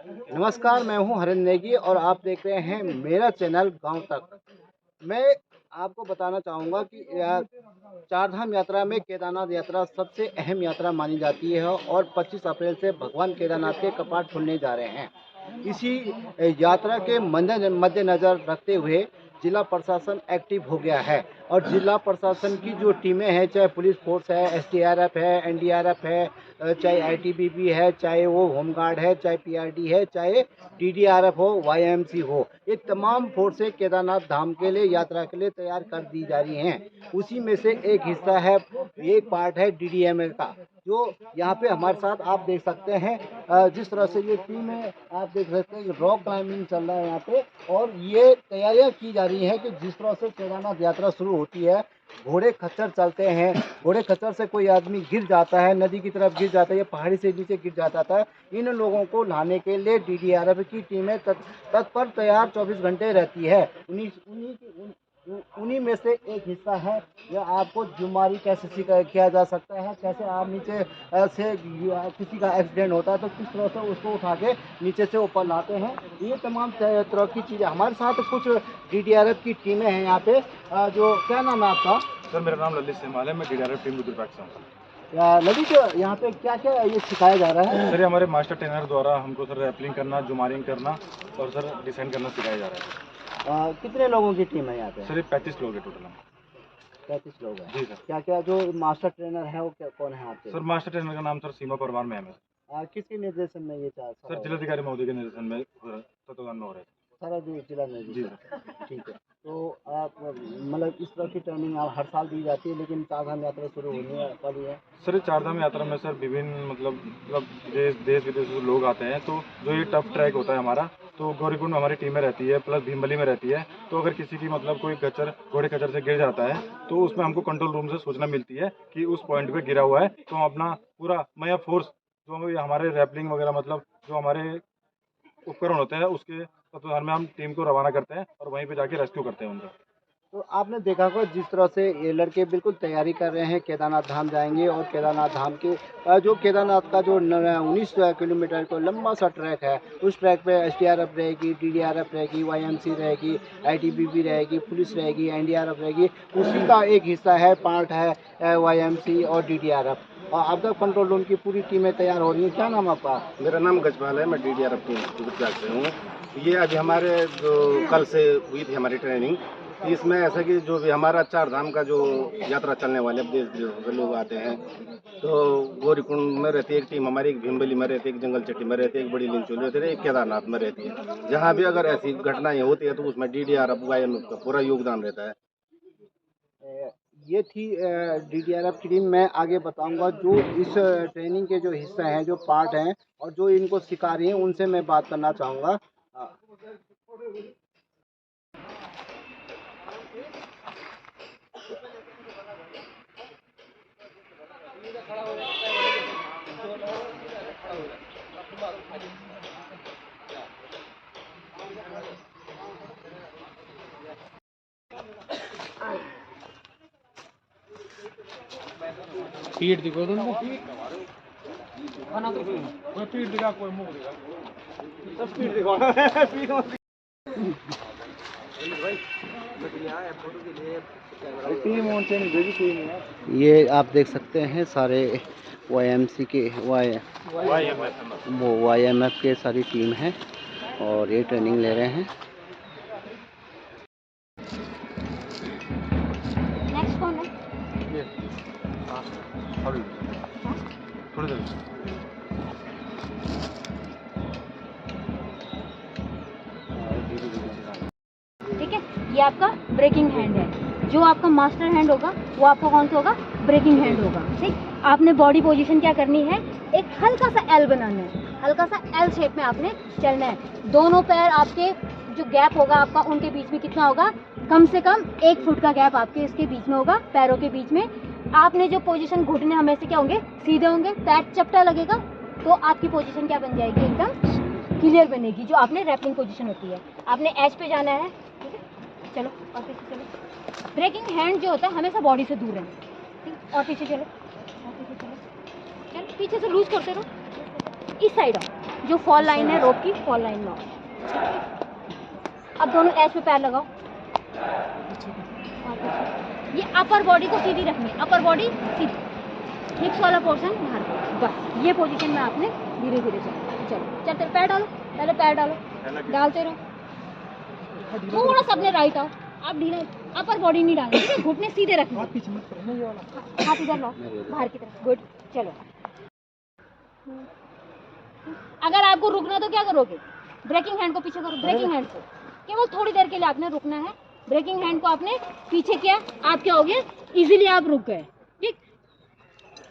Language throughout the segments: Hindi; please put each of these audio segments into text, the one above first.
नमस्कार, मैं हूं हरेंद्र नेगी और आप देख रहे हैं मेरा चैनल गांव तक। मैं आपको बताना चाहूँगा कि चारधाम यात्रा में केदारनाथ यात्रा सबसे अहम यात्रा मानी जाती है और 25 अप्रैल से भगवान केदारनाथ के कपाट खुलने जा रहे हैं। इसी यात्रा के मद्देनज़र रखते हुए जिला प्रशासन एक्टिव हो गया है और जिला प्रशासन की जो टीमें हैं, चाहे पुलिस फोर्स है, एसडीआरएफ है, एनडीआरएफ है, चाहे आईटीबीपी है, चाहे वो होमगार्ड है, चाहे पीआरडी है, चाहे डीडीआरएफ हो, वाईएमसी हो, ये तमाम फोर्सें केदारनाथ धाम के लिए यात्रा के लिए तैयार कर दी जा रही हैं। उसी में से एक हिस्सा है, एक पार्ट है डीडीएमए का, जो यहाँ पे हमारे साथ आप देख सकते हैं। जिस तरह से ये टीम है, आप देख सकते हैं रॉक क्लाइंबिंग चल रहा है यहाँ पे और ये तैयारियां की जा रही हैं कि जिस तरह से केदारनाथ यात्रा शुरू होती है, घोड़े खच्चर चलते हैं, घोड़े खच्चर से कोई आदमी गिर जाता है, नदी की तरफ गिर जाता है या पहाड़ी से नीचे गिर जाता था, इन लोगों को लाने के लिए डीडीआरएफ की टीमें तत्पर तैयार 24 घंटे रहती है। उन्हीं में से एक हिस्सा है यह आपको जुम्मारी कैसे किया जा सकता है, कैसे आप नीचे से किसी का एक्सीडेंट होता है तो किस तरह से उसको उठा के नीचे से ऊपर लाते हैं। ये तमाम तरह की चीज़ें हमारे साथ कुछ डीडीआरएफ की टीमें हैं यहाँ पे। जो क्या नाम है आपका? सर मेरा नाम ललित सेमाल है, मैं डीडीआरएफ टीम रुद्रप्रयाग से हूँ। ललित, यहाँ पे क्या क्या ये सिखाया जा रहा है? सर ये हमारे मास्टर ट्रेनर द्वारा हमको सर रैपलिंग करना, जुमारिंग करना और सर डिसेंड करना सिखाया जा रहा है। कितने लोगों की टीम है यहाँ पे? सर ये 35 लोग है टोटल। 35 लोग हैं। जी सर। क्या क्या जो मास्टर ट्रेनर है वो कौन है आपके? सर मास्टर ट्रेनर का नाम सर सीमा परमार मैम है। किसके निर्देशन में ये सर जिलाधिकारी महोदय के निर्देशन में तत्वाधान में हो रहे हैं। सारा जो जिला में? जी सर। ठीक है। तो आप मतलब इस तरह की ट्रेनिंग आप हर साल दी जाती है, लेकिन चारधाम यात्रा शुरू होने वाली है। सर चारधाम यात्रा में सर विभिन्न मतलब देश विदेश से लोग आते हैं, तो जो ये टफ ट्रैक होता है हमारा, तो गौरीकुंड में हमारी टीमें रहती है प्लस भीमबली में रहती है। तो अगर किसी की मतलब कोई घोड़े खच्चर से गिर जाता है तो उसमें हमको कंट्रोल रूम से सूचना मिलती है कि उस पॉइंट पे गिरा हुआ है, तो हम अपना पूरा माया फोर्स जो हमारे रैपलिंग वगैरह मतलब जो हमारे उपकरण होते हैं उसके तत्वाधान में हम टीम को रवाना करते हैं और वहीं पे जाके रेस्क्यू करते हैं उनका। तो आपने देखा होगा जिस तरह से ये लड़के बिल्कुल तैयारी कर रहे हैं, केदारनाथ धाम जाएंगे और केदारनाथ धाम के जो केदारनाथ का जो 19 किलोमीटर का लंबा सा ट्रैक है, उस ट्रैक पे एसडीआरएफ रहेगी, डीडीआरएफ रहेगी, वाईएमसी रहेगी, आईटीबीपी रहेगी, पुलिस रहेगी, एनडीआरएफ रहेगी। उसी का एक हिस्सा है, पार्ट है वाईएमसी और डीडीआरएफ। और आपदा कंट्रोल रूम की पूरी टीमें तैयार हो रही हैं। क्या नाम आपका? मेरा नाम गजपाल है, मैं डीडीआरएफ टीम रुद्रप्रयाग से हूँ। ये अभी हमारे जो कल से हुई थी हमारी ट्रेनिंग, इसमें ऐसा कि जो भी हमारा चारधाम का जो यात्रा चलने वाले देश के लोग आते हैं, तो गौरीकुंड में रहती है एक टीम हमारी, एक भीमबली में रहती है, एक जंगल चट्टी में रहती है, एक बड़ी लिंचोली रहती है, एक केदारनाथ में रहती है। जहाँ भी अगर ऐसी घटनाएं होती है तो उसमें डीडीआरएफ वाईएमएफ का पूरा योगदान रहता है। ये थी डीडीआरएफ की टीम। मैं आगे बताऊंगा जो इस ट्रेनिंग के जो हिस्से हैं, जो पार्ट हैं और जो इनको सिखा रही हैं, उनसे मैं बात करना चाहूँगा। पीठ दिखो तुमको, कोई पीठ दिखा, कोई मुंह दिखा, सब पीठ दिखाओ। ये आप देख सकते हैं सारे वाईएमसी के वाईएमएफ के सारी टीम है और ये ट्रेनिंग ले रहे हैं। नेक्स्ट कौन है? थोड़ी देर ठीक है, ये आपका ब्रेकिंग हैंड है। जो आपका मास्टर हैंड होगा वो आपका कौन सा होगा? ब्रेकिंग हैंड होगा। ठीक, आपने बॉडी पोजीशन क्या करनी है? एक हल्का सा एल बनाना है, हल्का सा एल शेप में आपने चलना है। दोनों पैर आपके जो गैप होगा आपका उनके बीच में कितना होगा? कम से कम 1 फुट का गैप आपके इसके बीच में होगा, पैरों के बीच में। आपने जो पोजीशन, घुटने हमेशा क्या होंगे? सीधे होंगे। पैर चपटा लगेगा तो आपकी पोजीशन क्या बन जाएगी? एकदम क्लियर बनेगी, जो आपने रैपलिंग पोजीशन होती है। आपने एज पे जाना है, ठीक है? चलो और पीछे चलो। ब्रेकिंग हैंड जो होता है हमेशा बॉडी से दूर है, ठीक? और पीछे चलो, और पीछे चलो, चलो पीछे से लूज करते रहो। इस साइड आओ, जो फॉल लाइन है रोप की, फॉल लाइन में आओ। अब दोनों एज पे पैर लगाओ। ये अपर बॉडी को सीधी रखनी है, अपर बॉडी सीधी, हिप्स वाला पोर्शन बाहर। बस ये पोजीशन में आपने धीरे धीरे चलो चलते, पैर डालो, पहले पैर डालो, डालते रहो। थोड़ा सा अपने राइट आओ, आप ढीले, अपर बॉडी नहीं डालनी, ठीक है? घुटने सीधे रखना, हाथ इधर लाओ बाहर की तरफ। गुड, चलो। अगर आपको रुकना तो क्या करोगे? ब्रेकिंग हैंड को पीछे करो, ब्रेकिंग हैंड को केवल थोड़ी देर के लिए आपने रुकना है। ब्रेकिंग हैंड को आपने पीछे किया, आप क्या हो गए? इजीली आप रुक गए, ठीक।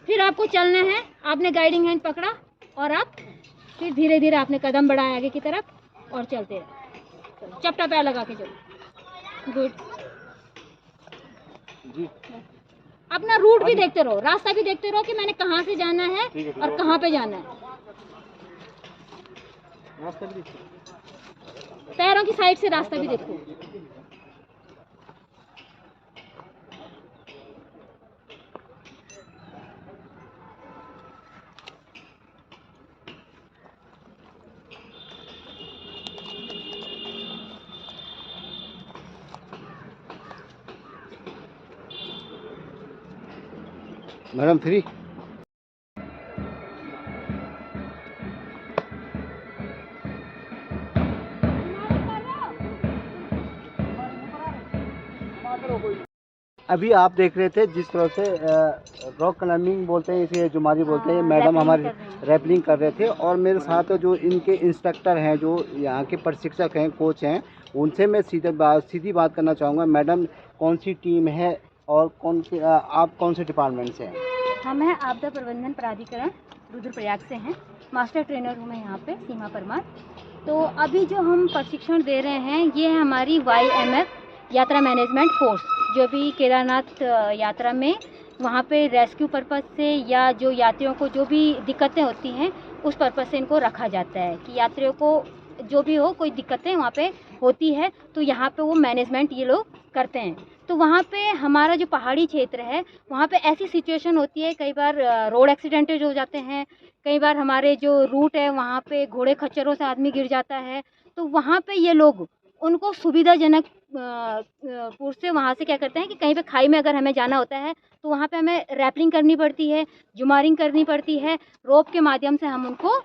फिर आपको चलना है, आपने गाइडिंग हैंड पकड़ा और आप फिर धीरे धीरे आपने कदम बढ़ाया आगे की तरफ और चलते रहे। चपटा पैर लगा के चलो। गुड जी। अपना रूट भी देखते रहो, रास्ता भी देखते रहो कि मैंने कहाँ से जाना है और कहाँ पे जाना है। पैरों की साइड से रास्ता भी देखो। Madam free. अभी आप देख रहे थे जिस तरह से रॉक क्लाइंबिंग बोलते हैं, इसे जुमारी बोलते हैं, मैडम हमारे रैपलिंग कर रहे थे। और मेरे साथ जो इनके इंस्ट्रक्टर हैं, जो यहाँ के प्रशिक्षक हैं, कोच हैं, उनसे मैं सीधी बात करना चाहूँगा। मैडम, कौन सी टीम है और आप कौन से डिपार्टमेंट से हैं? हम हैं आपदा प्रबंधन प्राधिकरण रुद्रप्रयाग से हैं। मास्टर ट्रेनर हूँ मैं यहाँ पे, सीमा परमार। तो अभी जो हम प्रशिक्षण दे रहे हैं ये है हमारी YMF यात्रा मैनेजमेंट फोर्स, जो भी केदारनाथ यात्रा में वहाँ पे रेस्क्यू पर्पज़ से या जो यात्रियों को जो भी दिक्कतें होती हैं उस पर्पज़ से इनको रखा जाता है कि यात्रियों को जो भी हो, कोई दिक्कतें वहाँ पे होती है तो यहाँ पे वो मैनेजमेंट ये लोग करते हैं। तो वहाँ पे हमारा जो पहाड़ी क्षेत्र है वहाँ पे ऐसी सिचुएशन होती है, कई बार रोड एक्सीडेंटेज हो जाते हैं, कई बार हमारे जो रूट है वहाँ पे घोड़े खच्चरों से आदमी गिर जाता है। तो वहाँ पे ये लोग उनको सुविधाजनक पुर से वहाँ से क्या करते हैं कि कहीं पे खाई में अगर हमें जाना होता है तो वहाँ पे हमें रैपलिंग करनी पड़ती है, जुमारिंग करनी पड़ती है, रोप के माध्यम से हम उनको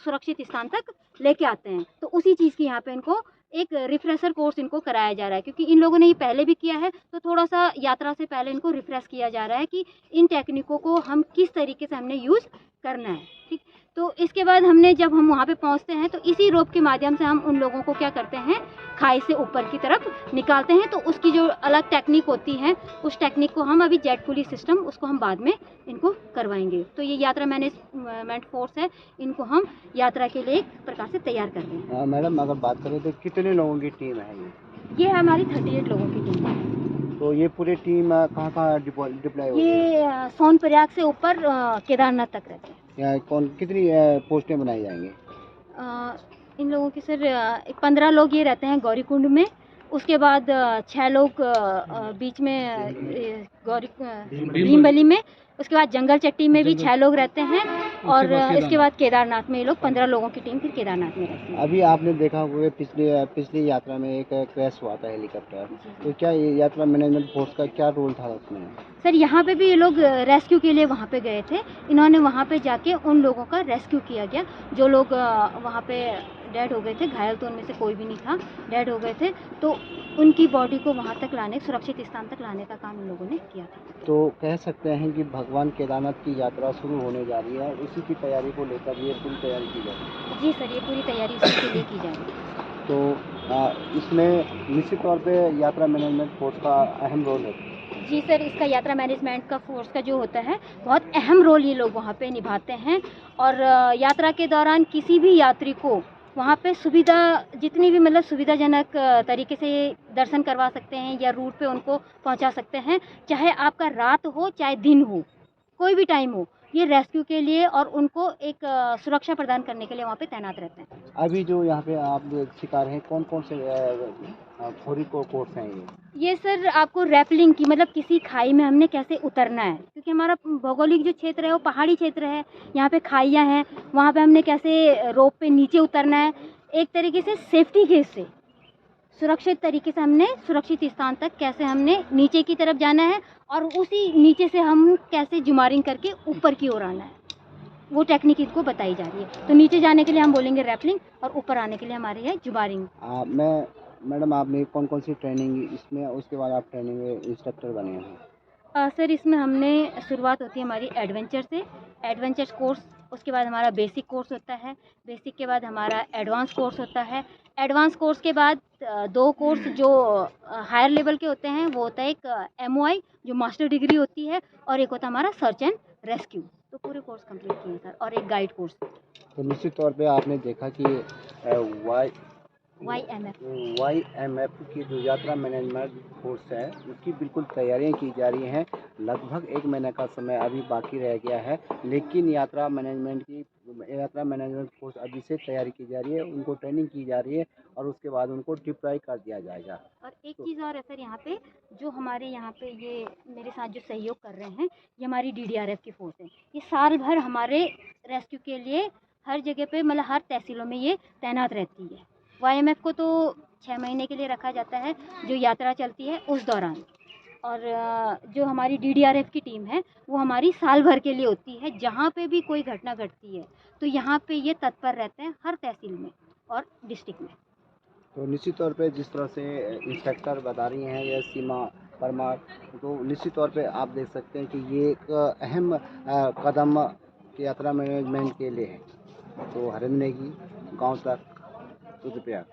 सुरक्षित स्थान तक लेके आते हैं। तो उसी चीज़ की यहाँ पे इनको एक रिफ्रेशर कोर्स इनको कराया जा रहा है, क्योंकि इन लोगों ने ये पहले भी किया है तो थोड़ा सा यात्रा से पहले इनको रिफ्रेश किया जा रहा है कि इन टेक्निकों को हम किस तरीके से हमने यूज़ करना है, ठीक। तो इसके बाद हमने जब हम वहाँ पे पहुँचते हैं तो इसी रोप के माध्यम से हम उन लोगों को क्या करते हैं, खाई से ऊपर की तरफ निकालते हैं। तो उसकी जो अलग टेक्निक होती है उस टेक्निक को हम अभी जेट पुली सिस्टम उसको हम बाद में इनको करवाएंगे। तो ये यात्रा मैनेजमेंट फोर्स है, इनको हम यात्रा के लिए एक प्रकार से तैयार कर रहे हैं। मैडम, अगर बात करें तो कितने लोगों की टीम है ये है हमारी 38 लोगों की टीम है। तो ये पूरी टीम कहाँ डिप्लॉय होगी? ये सोनप्रयाग से ऊपर केदारनाथ तक रहते हैं। कितनी पोस्टें बनाई जाएंगी? इन लोगों की सर 15 लोग ये रहते हैं गौरीकुंड में, उसके बाद 6 लोग बीच में गौरी भीमबली में, उसके बाद जंगल चट्टी में भी 6 लोग रहते हैं और इसके बाद केदारनाथ में ये लोग 15 लोगों की टीम फिर केदारनाथ में रहती है। अभी आपने देखा हुआ पिछली यात्रा में एक क्रैश हुआ था हेलीकॉप्टर, तो क्या ये यात्रा मैनेजमेंट फोर्स का क्या रोल था उसमें? सर यहाँ पे भी ये लोग रेस्क्यू के लिए वहाँ पे गए थे, इन्होंने वहाँ पे जाके उन लोगों का रेस्क्यू किया गया जो लोग वहाँ पे डेड हो गए थे। घायल तो उनमें से कोई भी नहीं था, डेड हो गए थे, तो उनकी बॉडी को वहाँ तक लाने, सुरक्षित स्थान तक लाने का काम इन लोगों ने किया था। तो कह सकते हैं कि भगवान केदारनाथ की यात्रा शुरू होने जा रही है, उसी की तैयारी को लेकर ये पूरी तैयारी की जा रही है। जी सर, ये पूरी तैयारी उसी के लिए की जाएगी। तो इसमें निश्चित तौर पे यात्रा मैनेजमेंट फोर्स का अहम रोल है। जी सर, इसका यात्रा मैनेजमेंट का फोर्स का जो होता है बहुत अहम रोल ये लोग वहाँ पे निभाते हैं। और यात्रा के दौरान किसी भी यात्री को वहाँ पे सुविधा, जितनी भी मतलब सुविधाजनक तरीके से दर्शन करवा सकते हैं या रूट पे उनको पहुँचा सकते हैं, चाहे आपका रात हो चाहे दिन हो, कोई भी टाइम हो। ये रेस्क्यू के लिए और उनको एक सुरक्षा प्रदान करने के लिए वहाँ पे तैनात रहते हैं। अभी जो यहाँ पे आप शिकार हैं कौन कौन से थोड़ी को कोर्स हैं ये सर आपको रैपलिंग की मतलब किसी खाई में हमने कैसे उतरना है, क्योंकि हमारा भौगोलिक जो क्षेत्र है वो पहाड़ी क्षेत्र है, यहाँ पे खाइयाँ हैं, वहाँ पे हमने कैसे रोप पे नीचे उतरना है, एक तरीके से सेफ्टी केस से सुरक्षित तरीके से हमने सुरक्षित स्थान तक कैसे हमने नीचे की तरफ जाना है और उसी नीचे से हम कैसे जुमारिंग करके ऊपर की ओर आना है, वो टेक्निक इनको बताई जा रही है। तो नीचे जाने के लिए हम बोलेंगे रैपलिंग और ऊपर आने के लिए हमारे है जुमारिंग। मैडम आपने कौन कौन सी ट्रेनिंग इसमें उसके बाद आप ट्रेनिंग इंस्ट्रक्टर बने हैं? सर इसमें हमने शुरुआत होती है हमारी एडवेंचर से, एडवेंचर कोर्स, उसके बाद हमारा बेसिक कोर्स होता है, बेसिक के बाद हमारा एडवांस कोर्स होता है, एडवांस कोर्स के बाद 2 कोर्स जो हायर लेवल के होते हैं वो होता है एक MOI जो मास्टर डिग्री होती है और एक होता है हमारा सर्च एंड रेस्क्यू। तो पूरे कोर्स कंप्लीट किए सर और एक गाइड कोर्स। तो निश्चित तौर पे आपने देखा कि YMF की जो यात्रा मैनेजमेंट कोर्स है उसकी बिल्कुल तैयारियां की जा रही हैं। लगभग 1 महीने का समय अभी बाकी रह गया है, लेकिन यात्रा मैनेजमेंट कोर्स अभी से तैयारी की जा रही है, उनको ट्रेनिंग की जा रही है और उसके बाद उनको डिप्लॉय कर दिया जाएगा। और एक चीज़ और है सर, यहाँ पे जो हमारे यहाँ पे ये मेरे साथ जो सहयोग कर रहे हैं ये हमारी DDRF की फोर्स है। ये साल भर हमारे रेस्क्यू के लिए हर जगह पे मतलब हर तहसीलों में ये तैनात रहती है। YMF को तो 6 महीने के लिए रखा जाता है जो यात्रा चलती है उस दौरान, और जो हमारी DDRF की टीम है वो हमारी साल भर के लिए होती है। जहाँ पे भी कोई घटना घटती है तो यहाँ पे ये तत्पर रहते हैं हर तहसील में और डिस्ट्रिक्ट में। तो निश्चित तौर पे जिस तरह से इंस्पेक्टर बता रही हैं या सीमा परमार, तो निश्चित तौर पे आप देख सकते हैं कि ये एक अहम कदम यात्रा मैनेजमेंट के लिए है। तो हरिंद्र नेगी, गांव तक, रुद्रप्रयाग।